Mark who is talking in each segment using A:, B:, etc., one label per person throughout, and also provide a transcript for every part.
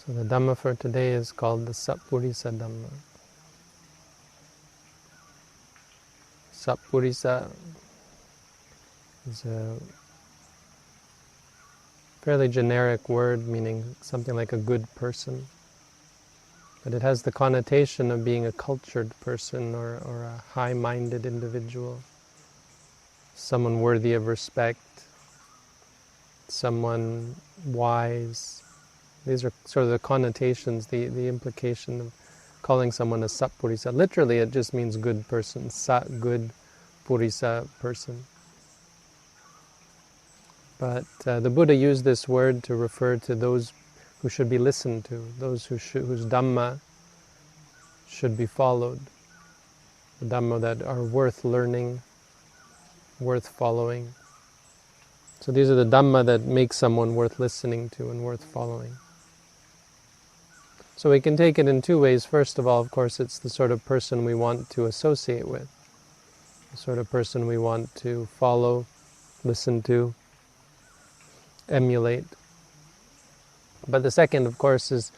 A: So the Dhamma for today is called the Sappurisa Dhamma. Sappurisa is a fairly generic word meaning something like a good person. But it has the connotation of being a cultured person or a high-minded individual, someone worthy of respect, someone wise. These are sort of the connotations, the implication of calling someone a Sappurisa. Literally it just means good person, good Purisa person. But the Buddha used this word to refer to those who should be listened to, those whose Dhamma should be followed, the Dhamma that are worth learning, worth following. So these are the Dhamma that make someone worth listening to and worth following. So we can take it in two ways. First of all, of course, it's the sort of person we want to associate with, the sort of person we want to follow, listen to, emulate. But the second, of course, is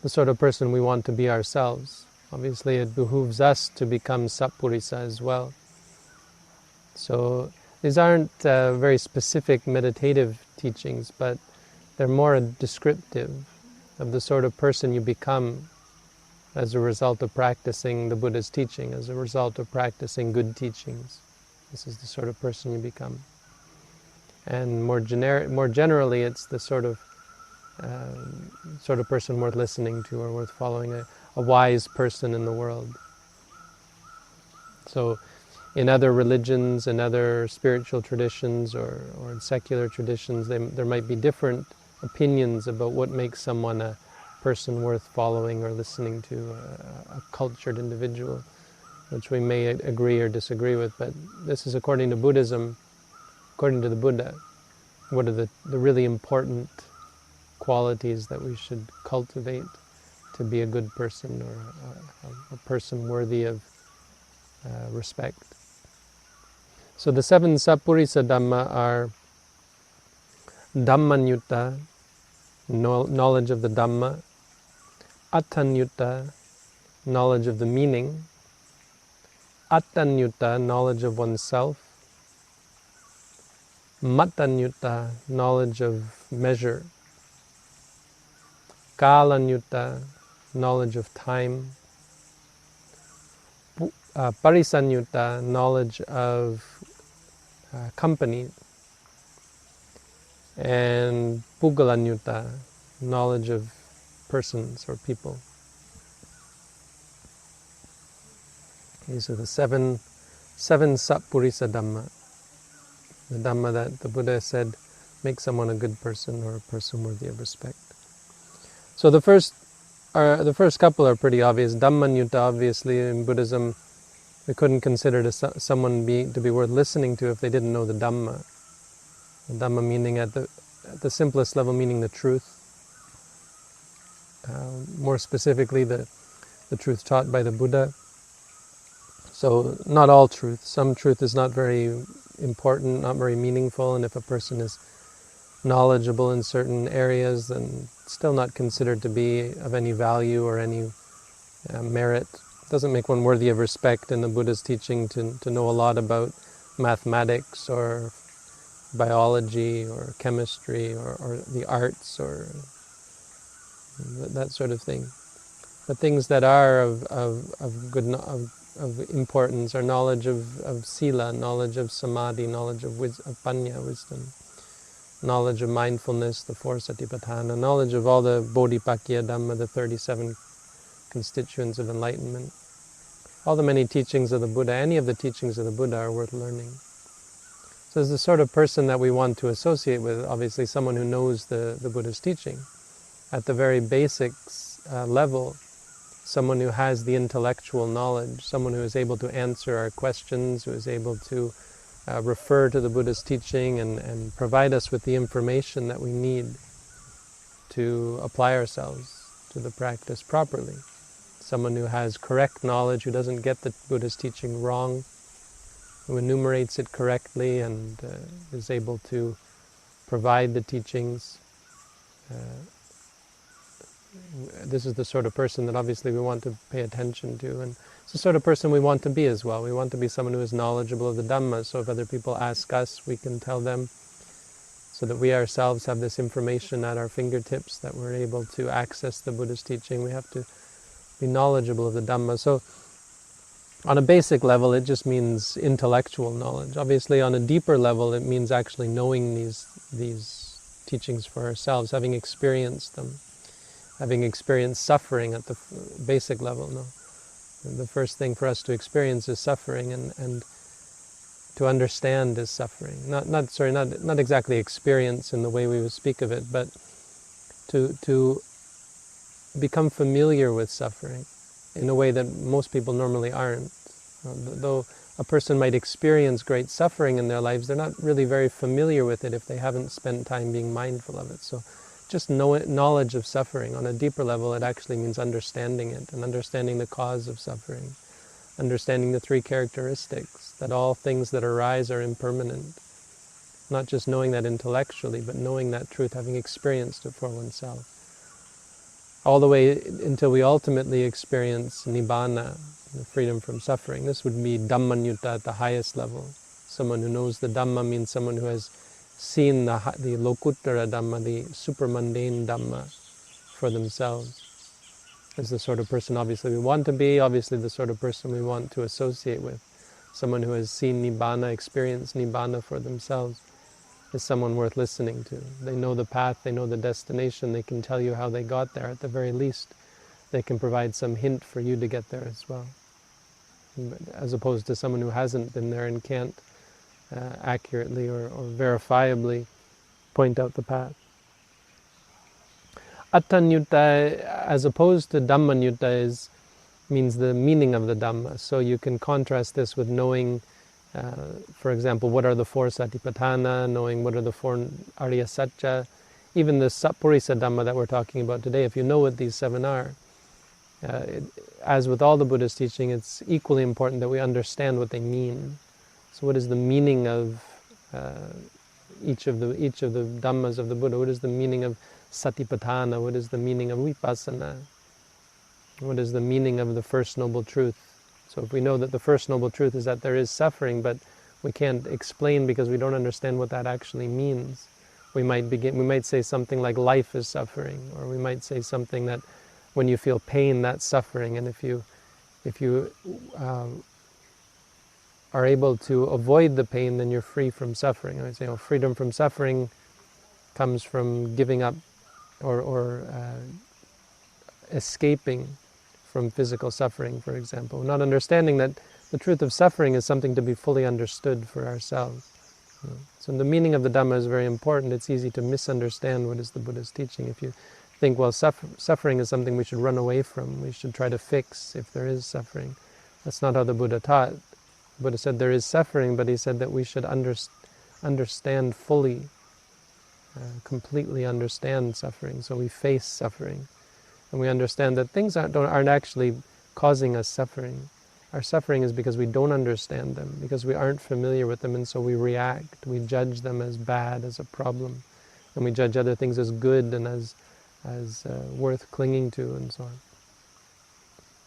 A: the sort of person we want to be ourselves. Obviously, it behooves us to become Sappurisa as well. So these aren't very specific meditative teachings, but they're more descriptive of the sort of person you become as a result of practicing the Buddha's teaching, as a result of practicing good teachings. This is the sort of person you become. And more generally, it's the sort of person worth listening to or worth following, a wise person in the world. So in other religions and other spiritual traditions or in secular traditions, there might be different opinions about what makes someone a person worth following or listening to, a cultured individual, which we may agree or disagree with. But this is according to Buddhism, according to the Buddha. What are the really important qualities that we should cultivate to be a good person or a person worthy of respect. So the 7 Sappurisa Dhamma are Dhammanyutta, knowledge of the Dhamma; Attanyutta, knowledge of the meaning; Attanyutta, knowledge of oneself; Mattanyutta, knowledge of measure; Kalanyutta, knowledge of time; Parisanyutta, knowledge of company; and Puggalanyutta, knowledge of persons or people. These are the seven Sappurisa Dhamma, the Dhamma that the Buddha said make someone a good person or a person worthy of respect. So the first couple are pretty obvious. Dhammanyutta, obviously, in Buddhism, we couldn't consider someone to be worth listening to if they didn't know the Dhamma. The Dhamma meaning at the simplest level, meaning the truth. More specifically, the truth taught by the Buddha. So not all truth. Some truth is not very important, not very meaningful, and if a person is knowledgeable in certain areas, then still not considered to be of any value or any merit. It doesn't make one worthy of respect in the Buddha's teaching to know a lot about mathematics or biology or chemistry or the arts or that sort of thing. But things that are of importance are knowledge of sila, knowledge of samadhi, knowledge of panya, wisdom, knowledge of mindfulness, the 4 satipatthana, knowledge of all the bodhipakya Dhamma, the 37 constituents of enlightenment. All the many teachings of the Buddha, any of the teachings of the Buddha are worth learning. So it's the sort of person that we want to associate with, obviously someone who knows the Buddha's teaching. At the very basics level, someone who has the intellectual knowledge, someone who is able to answer our questions, who is able to refer to the Buddha's teaching and provide us with the information that we need to apply ourselves to the practice properly. Someone who has correct knowledge, who doesn't get the Buddha's teaching wrong, who enumerates it correctly and is able to provide the teachings this is the sort of person that obviously we want to pay attention to, and it's the sort of person we want to be as well. We want to be someone who is knowledgeable of the Dhamma, so if other people ask us, we can tell them, so that we ourselves have this information at our fingertips, that we're able to access the Buddha's teaching. We have to be knowledgeable of the Dhamma. So on a basic level, it just means intellectual knowledge. Obviously, on a deeper level, it means actually knowing these teachings for ourselves, having experienced them, having experienced suffering at the basic level. No, and the first thing for us to experience is suffering, and to understand is suffering. Not exactly experience in the way we would speak of it, but to become familiar with suffering in a way that most people normally aren't. Though a person might experience great suffering in their lives, they're not really very familiar with it if they haven't spent time being mindful of it. So just knowledge of suffering on a deeper level, it actually means understanding it, and understanding the cause of suffering, understanding the three characteristics, that all things that arise are impermanent. Not just knowing that intellectually, but knowing that truth, having experienced it for oneself. All the way until we ultimately experience Nibbana, the freedom from suffering. This would be Dhammanyutta at the highest level. Someone who knows the Dhamma means someone who has seen the Lokuttara Dhamma, the super-mundane Dhamma, for themselves. Is the sort of person obviously we want to be, obviously the sort of person we want to associate with. Someone who has seen Nibbana, experienced Nibbana for themselves, is someone worth listening to. They know the path, they know the destination, they can tell you how they got there. At the very least, they can provide some hint for you to get there as well. As opposed to someone who hasn't been there and can't accurately or verifiably point out the path. Attanyutta, as opposed to Dhammanyutta, means the meaning of the Dhamma. So you can contrast this with knowing, for example, what are the four Satipatthana, knowing what are the four Arya Satya, even the Sappurisa Dhamma that we're talking about today. If you know what these seven are, as with all the Buddha's teaching, it's equally important that we understand what they mean. So what is the meaning of each of the Dhammas of the Buddha? What is the meaning of Satipatthana? What is the meaning of Vipassana? What is the meaning of the First Noble Truth? So if we know that the First Noble Truth is that there is suffering, but we can't explain because we don't understand what that actually means, we might say something like life is suffering, or we might say something that when you feel pain, that's suffering, and if you are able to avoid the pain, then you're free from suffering. I would say, freedom from suffering comes from giving up or escaping from physical suffering, for example. Not understanding that the truth of suffering is something to be fully understood for ourselves. So the meaning of the Dhamma is very important. It's easy to misunderstand what is the Buddha's teaching. If you think, well, suffering is something we should run away from, we should try to fix if there is suffering. That's not how the Buddha taught. The Buddha said there is suffering, but he said that we should understand fully, completely understand suffering. So we face suffering. And we understand that things aren't actually causing us suffering. Our suffering is because we don't understand them, because we aren't familiar with them, and so we react. We judge them as bad, as a problem. And we judge other things as good and as worth clinging to, and so on.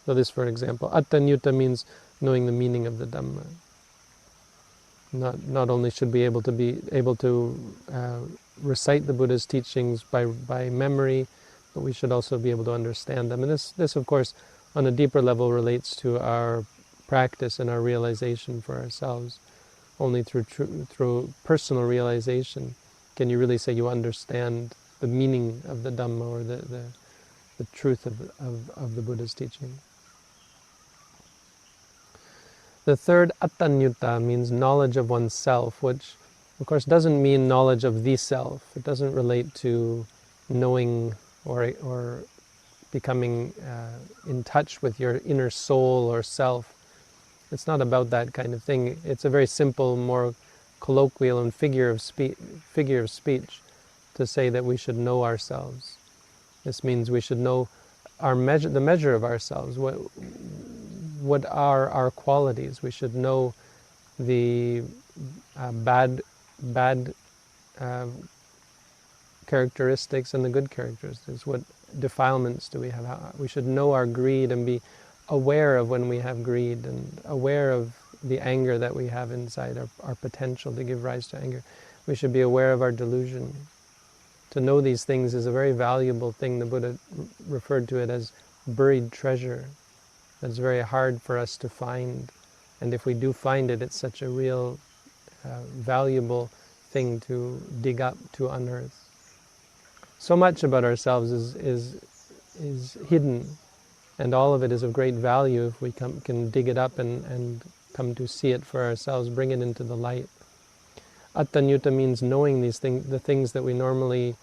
A: So this, for example, Attanyutta means knowing the meaning of the Dhamma. Not only should we be able to recite the Buddha's teachings by memory, but we should also be able to understand them. And this, of course, on a deeper level relates to our practice and our realization for ourselves. Only through personal realization can you really say you understand the meaning of the Dhamma, or the truth of the Buddha's teaching. The third, Attanyutta, means knowledge of oneself, which of course doesn't mean knowledge of the self. It doesn't relate to knowing or becoming in touch with your inner soul or self. It's not about that kind of thing. It's a very simple, more colloquial and figure of speech to say that we should know ourselves. This means we should know the measure of ourselves. What are our qualities? We should know the bad characteristics and the good characteristics. What defilements do we have? We should know our greed and be aware of when we have greed, and aware of the anger that we have inside, our potential to give rise to anger. We should be aware of our delusion. To know these things is a very valuable thing. The Buddha referred to it as buried treasure. That's very hard for us to find. And if we do find it, it's such a real valuable thing to dig up, to unearth. So much about ourselves is hidden, and all of it is of great value if we can dig it up and come to see it for ourselves, bring it into the light. Attanyutta means knowing these things, the things that we normally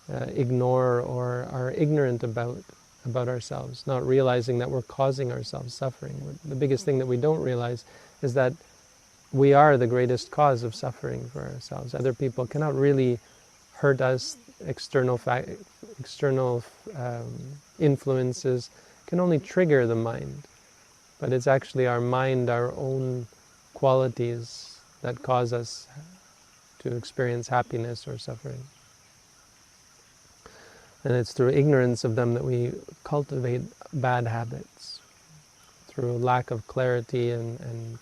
A: ignore or are ignorant about ourselves, not realizing that we're causing ourselves suffering. The biggest thing that we don't realize is that we are the greatest cause of suffering for ourselves. Other people cannot really hurt us. External influences can only trigger the mind, but it's actually our mind, our own qualities that cause us to experience happiness or suffering. And it's through ignorance of them that we cultivate bad habits, through lack of clarity and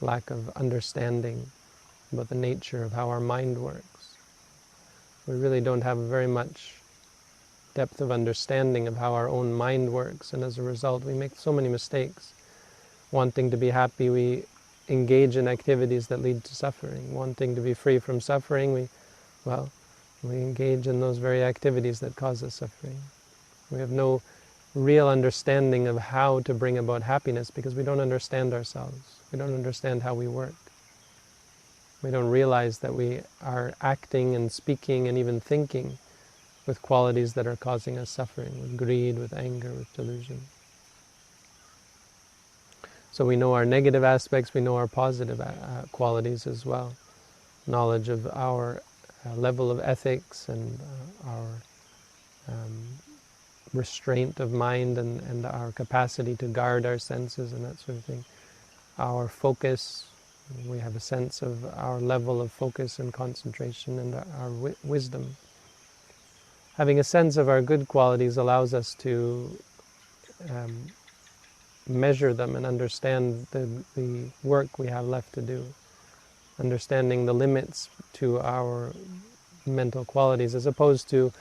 A: lack of understanding about the nature of how our mind works. We really don't have very much depth of understanding of how our own mind works, and as a result we make so many mistakes. Wanting to be happy, we engage in activities that lead to suffering. Wanting to be free from suffering, we engage in those very activities that cause us suffering. We have no real understanding of how to bring about happiness because we don't understand ourselves. We don't understand how we work. We don't realize that we are acting and speaking and even thinking with qualities that are causing us suffering, with greed, with anger, with delusion. So we know our negative aspects, we know our positive qualities as well. Knowledge of our level of ethics and our restraint of mind and our capacity to guard our senses and that sort of thing. Our focus, we have a sense of our level of focus and concentration, and our wisdom. Having a sense of our good qualities allows us to measure them and understand the work we have left to do. Understanding the limits to our mental qualities as opposed to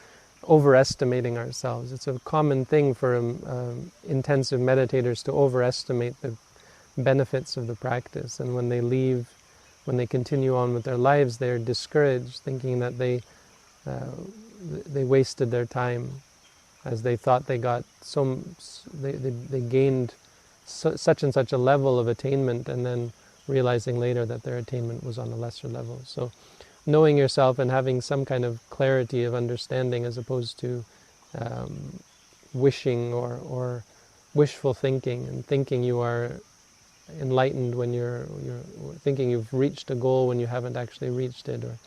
A: overestimating ourselves. It's a common thing for intensive meditators to overestimate the benefits of the practice, and when they leave, when they continue on with their lives, they're discouraged, thinking that they wasted their time, as they thought they got they gained such and such a level of attainment, and then realizing later that their attainment was on a lesser level. So knowing yourself and having some kind of clarity of understanding as opposed to wishing or wishful thinking, and thinking you are enlightened when you're thinking you've reached a goal when you haven't actually reached it, or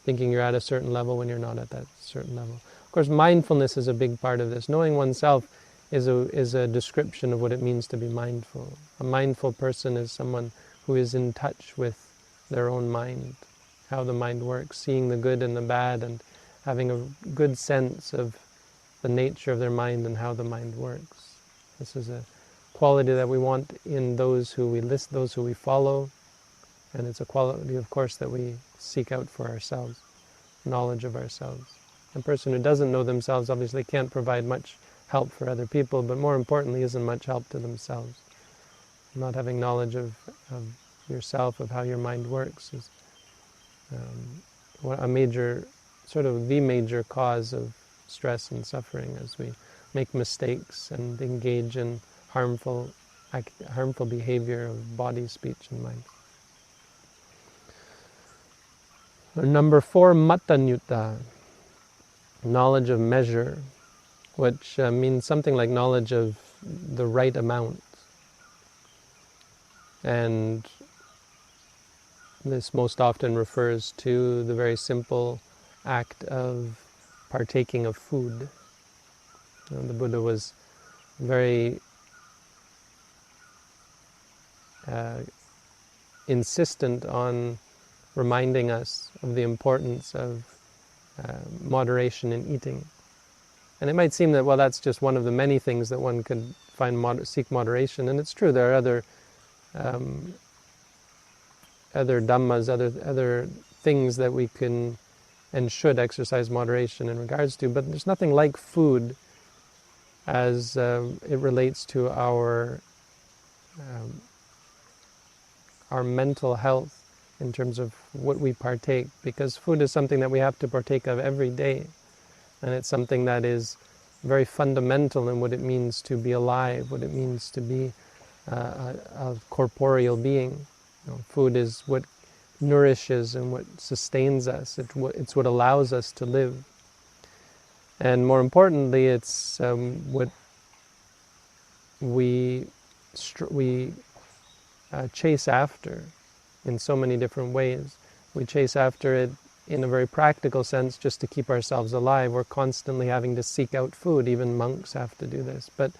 A: thinking you're at a certain level when you're not at that certain level. Of course, mindfulness is a big part of this. Knowing oneself is a description of what it means to be mindful. A mindful person is someone who is in touch with their own mind, how the mind works, seeing the good and the bad, and having a good sense of the nature of their mind and how the mind works. This is a quality that we want in those who we listen, those who we follow, and it's a quality, of course, that we seek out for ourselves, knowledge of ourselves. A person who doesn't know themselves obviously can't provide much help for other people, but more importantly isn't much help to themselves. Not having knowledge of yourself, of how your mind works, is a major, sort of the major cause of stress and suffering as we make mistakes and engage in harmful behavior of body, speech, and mind. Number 4, Mattanyutta, knowledge of measure, which means something like knowledge of the right amount. And this most often refers to the very simple act of partaking of food. The Buddha was very insistent on reminding us of the importance of moderation in eating. And it might seem that, well, that's just one of the many things that one could find seek moderation, and it's true. There are other dhammas, other things that we can and should exercise moderation in regards to, but there's nothing like food as it relates to our mental health in terms of what we partake, because food is something that we have to partake of every day, and it's something that is very fundamental in what it means to be alive, what it means to be a corporeal being. Food is what nourishes and what sustains us. It's what allows us to live. And more importantly, it's what we chase after in so many different ways. We chase after it in a very practical sense just to keep ourselves alive. We're constantly having to seek out food. Even monks have to do this. But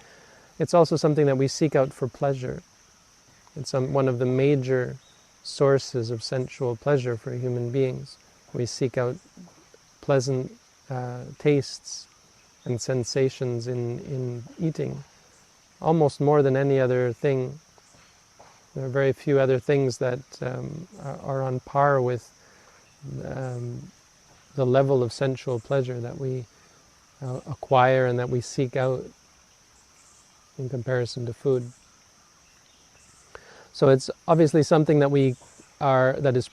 A: it's also something that we seek out for pleasure. It's one of the major sources of sensual pleasure for human beings. We seek out pleasant tastes and sensations in eating, almost more than any other thing. There are very few other things that are on par with the level of sensual pleasure that we acquire and that we seek out in comparison to food. So it's obviously something that is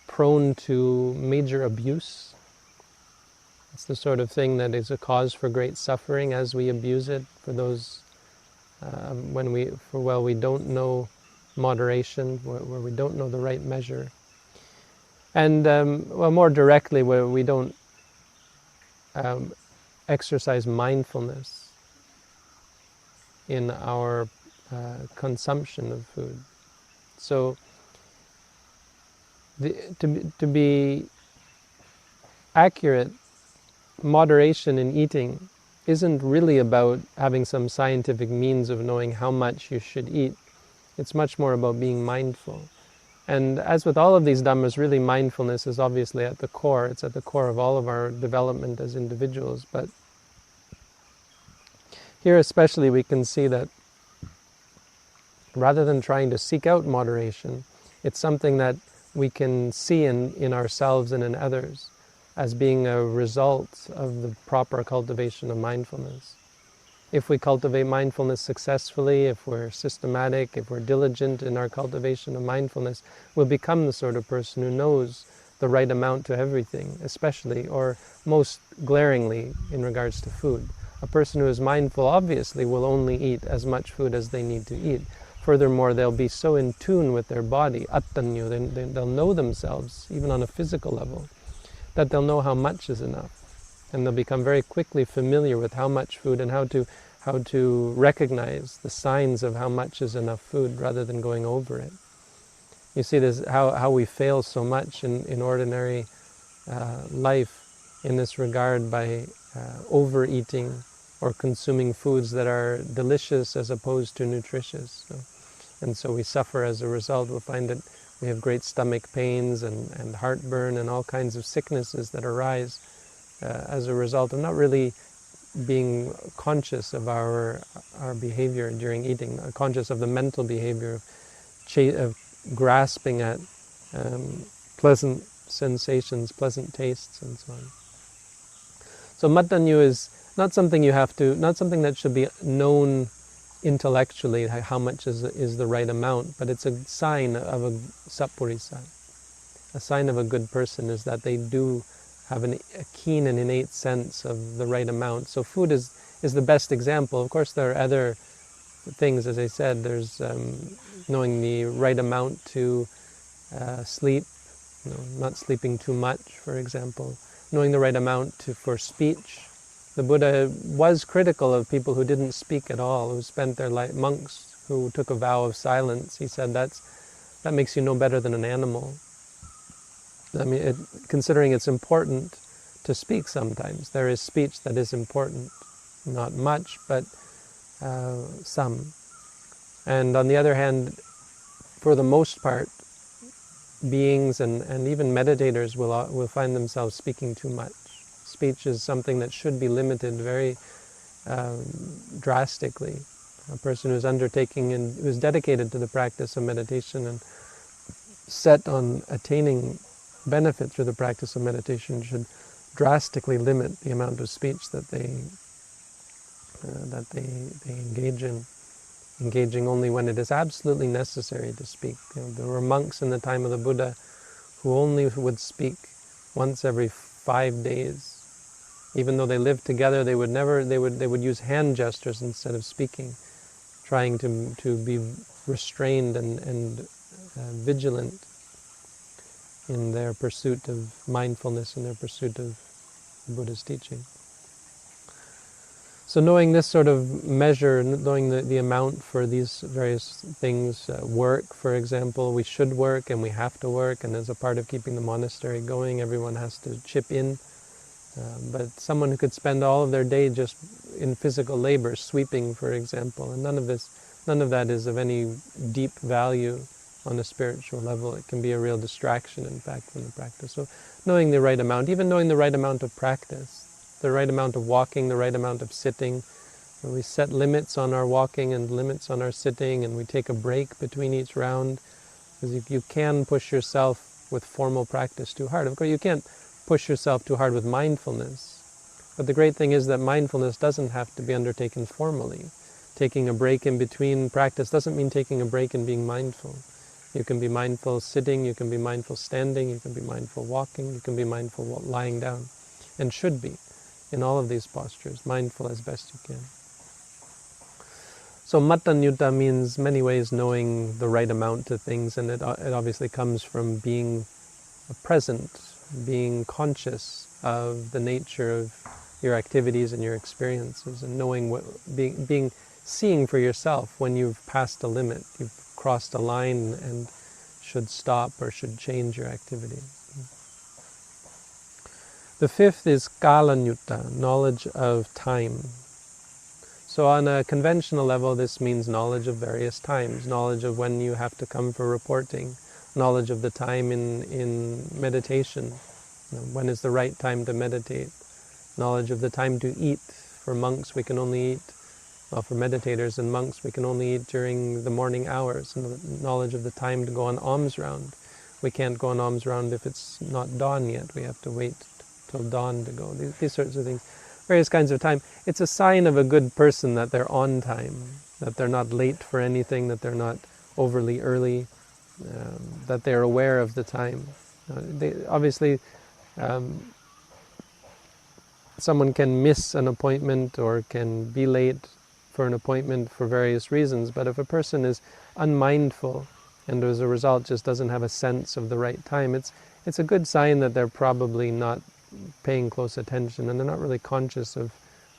A: prone to major abuse. It's the sort of thing that is a cause for great suffering as we abuse it. For those when we don't know moderation, where we don't know the right measure, and more directly, where we don't exercise mindfulness in our consumption of food. So to be accurate, moderation in eating isn't really about having some scientific means of knowing how much you should eat. It's much more about being mindful. And as with all of these dhammas, really mindfulness is obviously at the core. It's at the core of all of our development as individuals. But here especially we can see that rather than trying to seek out moderation, it's something that we can see in ourselves and in others as being a result of the proper cultivation of mindfulness. If we cultivate mindfulness successfully, if we're systematic, if we're diligent in our cultivation of mindfulness, we'll become the sort of person who knows the right amount to everything, especially or most glaringly in regards to food. A person who is mindful obviously will only eat as much food as they need to eat. Furthermore, they'll be so in tune with their body, attanyo, they'll know themselves, even on a physical level, that they'll know how much is enough. And they'll become very quickly familiar with how much food and how to recognize the signs of how much is enough food rather than going over it. You see this, how we fail so much in ordinary life in this regard by overeating or consuming foods that are delicious as opposed to nutritious. And so we suffer as a result. We'll find that we have great stomach pains and heartburn and all kinds of sicknesses that arise as a result of not really being conscious of our behavior during eating, conscious of the mental behavior of grasping at pleasant sensations, pleasant tastes, and so on. So mattanyu is not something not something that should be known intellectually, how much is the right amount, but it's a sign of a Sappurisa. A sign of a good person is that they do have a keen and innate sense of the right amount. So food is the best example. Of course, there are other things, as I said. There's knowing the right amount to sleep, not sleeping too much, for example. Knowing the right amount for speech. The Buddha was critical of people who didn't speak at all, who spent their life, monks who took a vow of silence. He said that makes you no better than an animal. I mean, considering it's important to speak sometimes. There is speech that is important, not much, but some. And on the other hand, for the most part, beings and even meditators will find themselves speaking too much. Speech is something that should be limited very drastically. A person who's undertaking and who's dedicated to the practice of meditation and set on attaining benefit through the practice of meditation should drastically limit the amount of speech that they engage in, engaging only when it is absolutely necessary to speak. There were monks in the time of the Buddha who only would speak once every 5 days. Even though they lived together, they would use hand gestures instead of speaking, trying to be restrained and vigilant in their pursuit of mindfulness, in their pursuit of Buddha's teaching. So knowing this sort of measure, knowing the amount for these various things, work, for example, we should work and we have to work, and as a part of keeping the monastery going, everyone has to chip in. But someone who could spend all of their day just in physical labor, sweeping, for example, and none of that is of any deep value on a spiritual level. It can be a real distraction, in fact, from the practice. So knowing the right amount, even knowing the right amount of practice, the right amount of walking, the right amount of sitting. And we set limits on our walking and limits on our sitting, and we take a break between each round, because you can push yourself with formal practice too hard. Of course, you can't push yourself too hard with mindfulness. But the great thing is that mindfulness doesn't have to be undertaken formally. Taking a break in between practice doesn't mean taking a break in being mindful. You can be mindful sitting, you can be mindful standing, you can be mindful walking, you can be mindful lying down, and should be in all of these postures, mindful as best you can. So mattanyutta means many ways knowing the right amount to things, and it obviously comes from being present, being conscious of the nature of your activities and your experiences, and knowing seeing for yourself when you've passed a limit, you've crossed a line and should stop or should change your activity. The fifth is kalanyutta, knowledge of time. So on a conventional level, this means knowledge of various times, knowledge of when you have to come for reporting, knowledge of the time in meditation, when is the right time to meditate, knowledge of the time to eat. For monks, we can only eat, well, for meditators and monks, we can only eat during the morning hours, and knowledge of the time to go on alms round. We can't go on alms round if it's not dawn yet. We have to wait till dawn to go. These sorts of things. Various kinds of time. It's a sign of a good person that they're on time, that they're not late for anything, that they're not overly early, that they're aware of the time. Obviously, someone can miss an appointment or can be late for an appointment for various reasons, but if a person is unmindful and as a result just doesn't have a sense of the right time, it's a good sign that they're probably not paying close attention and they're not really conscious of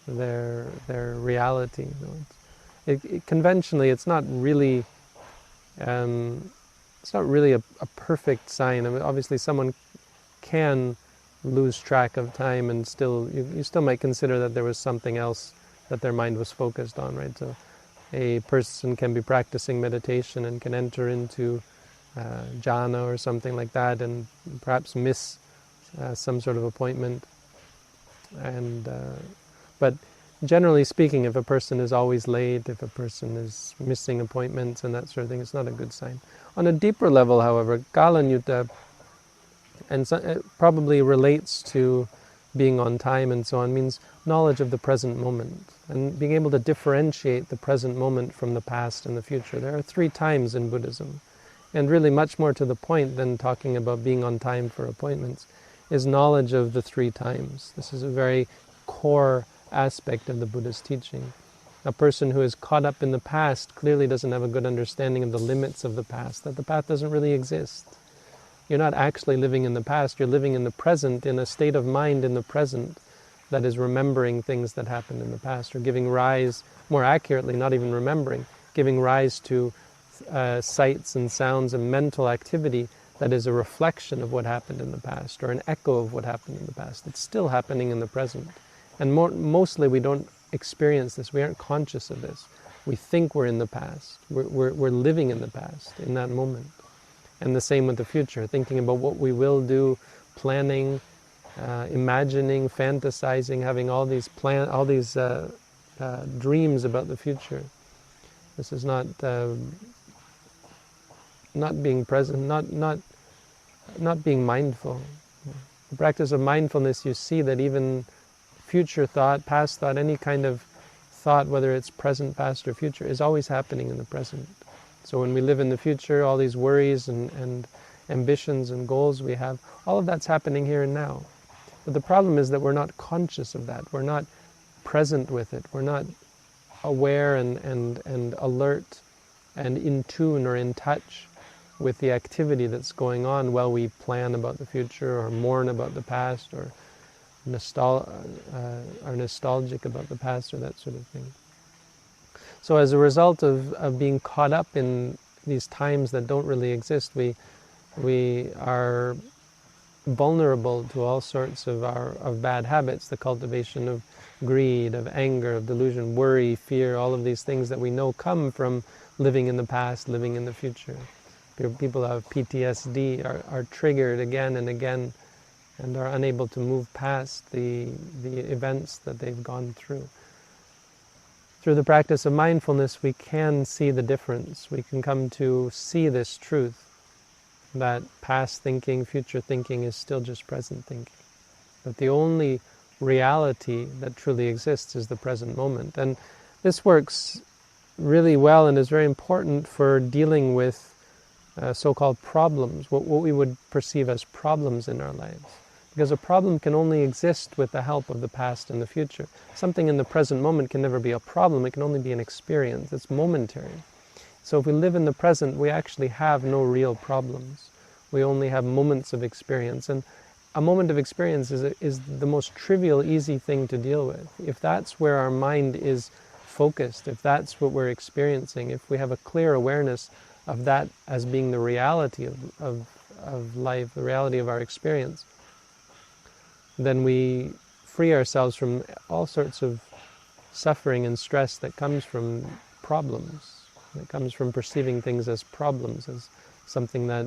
A: their reality. Conventionally, it's not really a perfect sign. I mean, obviously, someone can lose track of time and you still might consider that there was something else that their mind was focused on, right? So a person can be practicing meditation and can enter into jhana or something like that and perhaps miss some sort of appointment. But generally speaking, if a person is always late, if a person is missing appointments and that sort of thing, it's not a good sign. On a deeper level, however, kalanyutta, and so it probably relates to being on time and so on, means knowledge of the present moment and being able to differentiate the present moment from the past and the future. There are 3 times in Buddhism, and really much more to the point than talking about being on time for appointments is knowledge of the 3 times. This is a very core aspect of the Buddha's teaching. A person who is caught up in the past clearly doesn't have a good understanding of the limits of the past, that the past doesn't really exist. You're not actually living in the past, you're living in the present, in a state of mind in the present that is remembering things that happened in the past, or giving rise, more accurately, not even remembering, giving rise to sights and sounds and mental activity that is a reflection of what happened in the past, or an echo of what happened in the past. It's still happening in the present. And mostly we don't experience this, we aren't conscious of this. We think we're in the past, we're living in the past, in that moment. And the same with the future, thinking about what we will do, planning, imagining, fantasizing, having all these dreams about the future. This is not being present, not being mindful. The practice of mindfulness, you see that even future thought, past thought, any kind of thought, whether it's present, past, or future, is always happening in the present. So when we live in the future, all these worries and ambitions and goals we have, all of that's happening here and now. But the problem is that we're not conscious of that. We're not present with it. We're not aware and alert and in tune or in touch with the activity that's going on while we plan about the future or mourn about the past or are nostalgic about the past or that sort of thing. So as a result of being caught up in these times that don't really exist, we are vulnerable to all sorts of bad habits, the cultivation of greed, of anger, of delusion, worry, fear, all of these things that we know come from living in the past, living in the future. People who have PTSD are triggered again and again and are unable to move past the events that they've gone through. Through the practice of mindfulness, we can see the difference. We can come to see this truth, that past thinking, future thinking is still just present thinking. That the only reality that truly exists is the present moment. And this works really well and is very important for dealing with so-called problems, what we would perceive as problems in our lives. Because a problem can only exist with the help of the past and the future. Something in the present moment can never be a problem, it can only be an experience, it's momentary. So if we live in the present, we actually have no real problems. We only have moments of experience. And a moment of experience is the most trivial, easy thing to deal with. If that's where our mind is focused, if that's what we're experiencing, if we have a clear awareness of that as being the reality of life, the reality of our experience, then we free ourselves from all sorts of suffering and stress that comes from problems, that comes from perceiving things as problems, as something that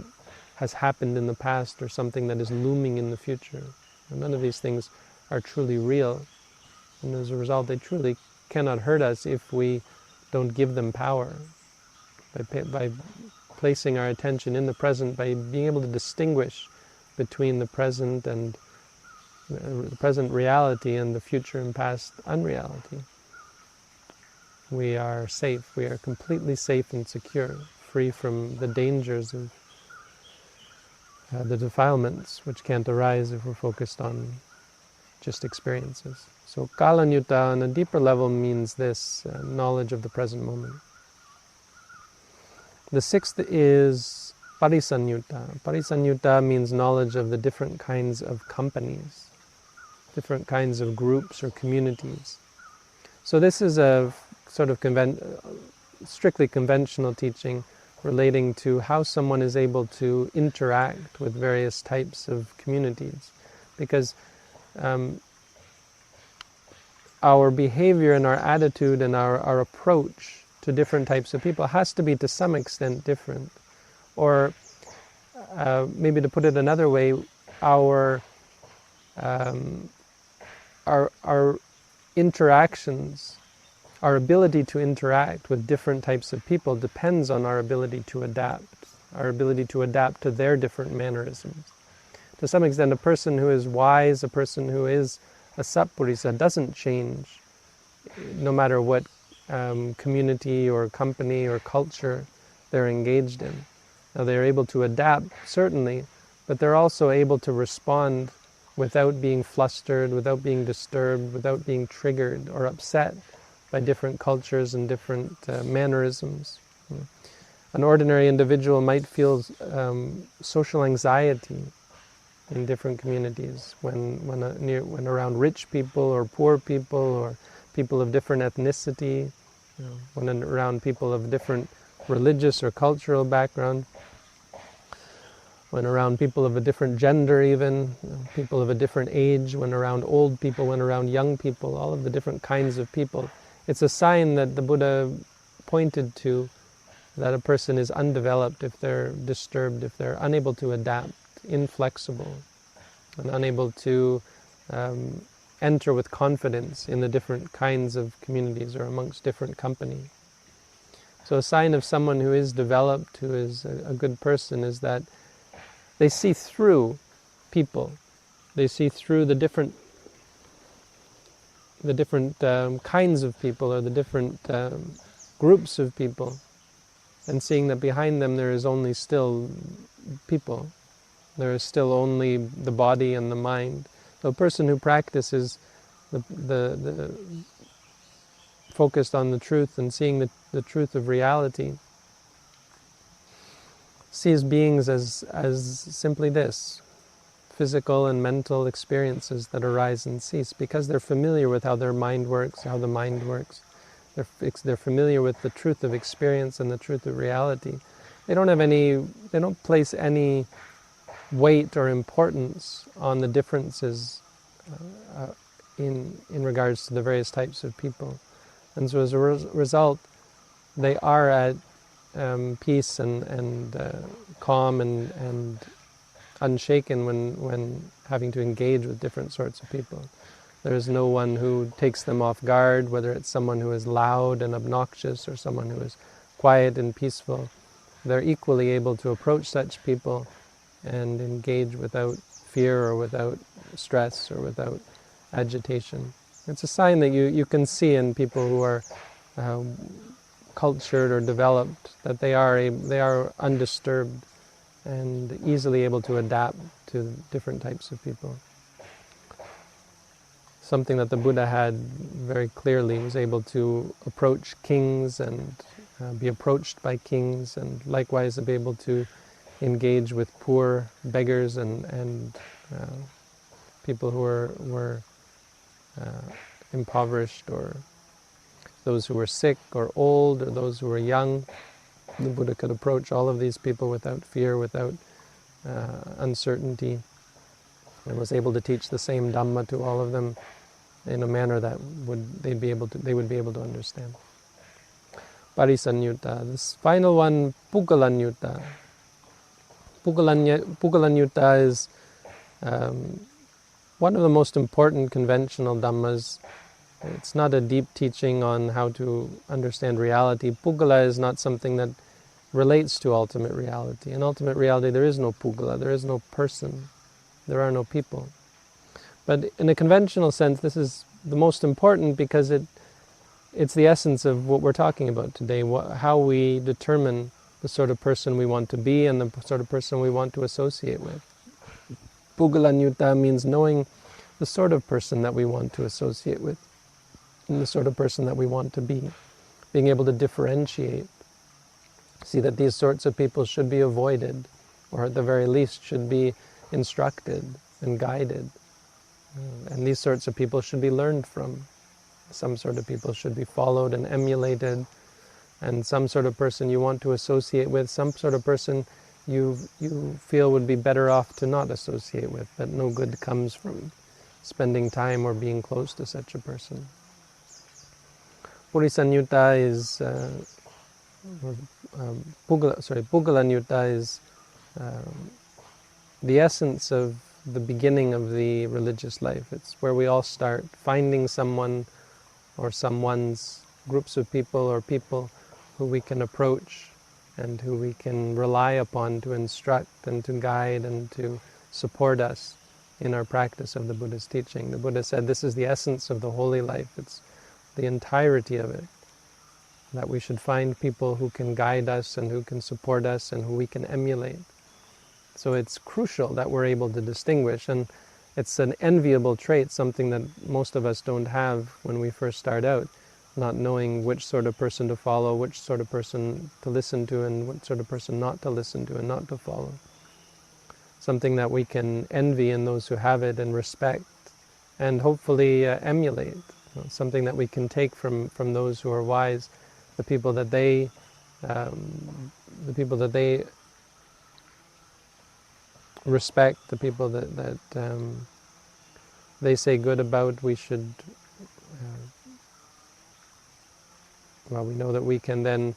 A: has happened in the past or something that is looming in the future. And none of these things are truly real, and as a result they truly cannot hurt us if we don't give them power. By placing our attention in the present, by being able to distinguish between the present and the present reality and the future and past unreality, we are safe. We are completely safe and secure, free from the dangers of the defilements which can't arise if we're focused on just experiences. So kalanyutta on a deeper level means this, knowledge of the present moment. The sixth is parisanyutta. Parisanyutta means knowledge of the different kinds of companies, different kinds of groups or communities. So this is a sort of strictly conventional teaching relating to how someone is able to interact with various types of communities. Because our behavior and our attitude and our approach to different types of people has to be to some extent different. Or maybe to put it another way, our interactions, our ability to interact with different types of people depends on our ability to adapt to their different mannerisms. To some extent, a person who is wise, a person who is a Sappurisa doesn't change no matter what community or company or culture they're engaged in. Now they're able to adapt, certainly, but they're also able to respond without being flustered, without being disturbed, without being triggered or upset by different cultures and different mannerisms. An ordinary individual might feel social anxiety in different communities when around rich people or poor people or people of different ethnicity, when around people of different religious or cultural background, when around people of a different gender even, people of a different age, when around old people, when around young people, all of the different kinds of people. It's a sign that the Buddha pointed to that a person is undeveloped, if they're disturbed, if they're unable to adapt, inflexible, and unable to enter with confidence in the different kinds of communities or amongst different company. So a sign of someone who is developed, who is a good person, is that they see through people. They see through the different kinds of people, or the different groups of people, and seeing that behind them there is only still people. There is still only the body and the mind. So a person who practices the focused on the truth and seeing the truth of reality sees beings as simply this: physical and mental experiences that arise and cease, because they're familiar with how their mind works, how the mind works. They're familiar with the truth of experience and the truth of reality. They don't place any weight or importance on the differences in regards to the various types of people. And so as a result, they are at peace and calm and unshaken when having to engage with different sorts of people. There is no one who takes them off guard, whether it's someone who is loud and obnoxious or someone who is quiet and peaceful. They're equally able to approach such people and engage without fear or without stress or without agitation. It's a sign that you can see in people who are cultured or developed, that they are undisturbed and easily able to adapt to different types of people. Something that the Buddha had very clearly, was able to approach kings and be approached by kings, and likewise to be able to engage with poor beggars and people who were impoverished, or those who were sick or old, or those who were young. The Buddha could approach all of these people without fear, without uncertainty, and was able to teach the same Dhamma to all of them in a manner that they would be able to understand. Parisanyutta. This final one, Puggalanyutta. Puggalanyutta is one of the most important conventional Dhammas. It's not a deep teaching on how to understand reality. Puggala is not something that relates to ultimate reality. In ultimate reality, there is no Puggala, there is no person, there are no people. But in a conventional sense, this is the most important, because it's the essence of what we're talking about today, how we determine the sort of person we want to be and the sort of person we want to associate with. Puggalanyutta means knowing the sort of person that we want to associate with and the sort of person that we want to be. Being able to differentiate. See that these sorts of people should be avoided, or at the very least should be instructed and guided. And these sorts of people should be learned from. Some sort of people should be followed and emulated, and some sort of person you want to associate with, some sort of person you feel would be better off to not associate with, that no good comes from spending time or being close to such a person. Purisanyutta is Puggalanyutta is the essence of the beginning of the religious life. It's where we all start, finding someone or someone's, groups of people or people who we can approach and who we can rely upon to instruct and to guide and to support us in our practice of the Buddha's teaching. The Buddha said this is the essence of the holy life. It's the entirety of it. That we should find people who can guide us and who can support us and who we can emulate. So it's crucial that we're able to distinguish, and it's an enviable trait, something that most of us don't have when we first start out, not knowing which sort of person to follow, which sort of person to listen to, and what sort of person not to listen to and not to follow. Something that we can envy in those who have it and respect and hopefully emulate. Something that we can take from those who are wise, the people that they respect, the people that they say good about. We should, we know that we can then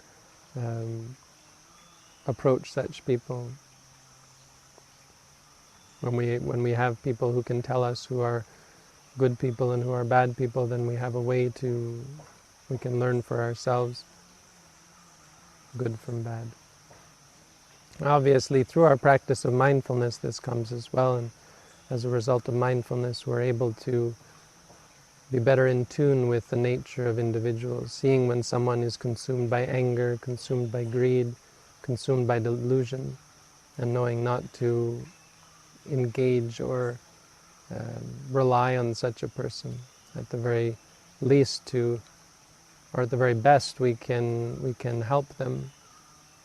A: approach such people. When we have people who can tell us who are good people and who are bad people, then we have a way we can learn for ourselves good from bad. Obviously, through our practice of mindfulness, this comes as well, and as a result of mindfulness, we're able to be better in tune with the nature of individuals, seeing when someone is consumed by anger, consumed by greed, consumed by delusion, and knowing not to engage or rely on such a person. At the very least, or at the very best, we can help them,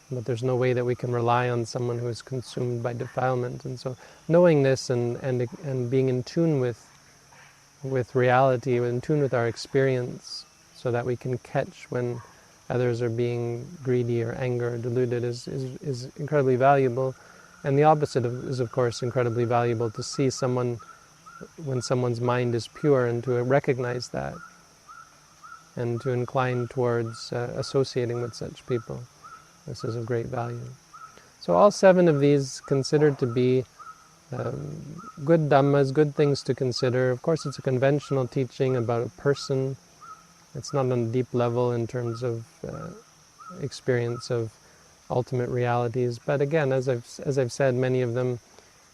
A: but there's no way that we can rely on someone who is consumed by defilement. And so, knowing this and being in tune with reality, in tune with our experience, so that we can catch when others are being greedy or angry or deluded is incredibly valuable. And the opposite is, of course, incredibly valuable, to see someone when someone's mind is pure and to recognize that and to incline towards associating with such people. This is of great value. So all 7 of these considered to be good Dhammas, good things to consider. Of course, it's a conventional teaching about a person. It's not on a deep level in terms of experience of ultimate realities. But again, as I've said, many of them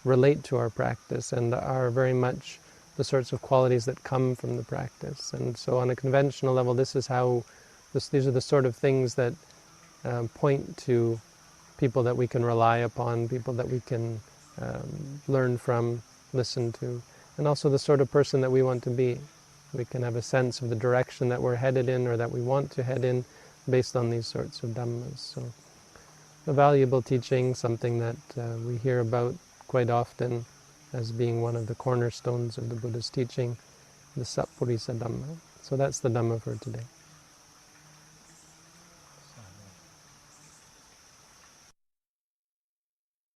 A: relate to our practice and are very much the sorts of qualities that come from the practice. And so on a conventional level, these are the sort of things that point to people that we can rely upon, people that we can learn from, listen to, and also the sort of person that we want to be. We can have a sense of the direction that we're headed in or that we want to head in based on these sorts of Dhammas. So a valuable teaching, something that we hear about quite often as being one of the cornerstones of the Buddha's teaching, the Sappurisa Dhamma. So that's the Dhamma for today.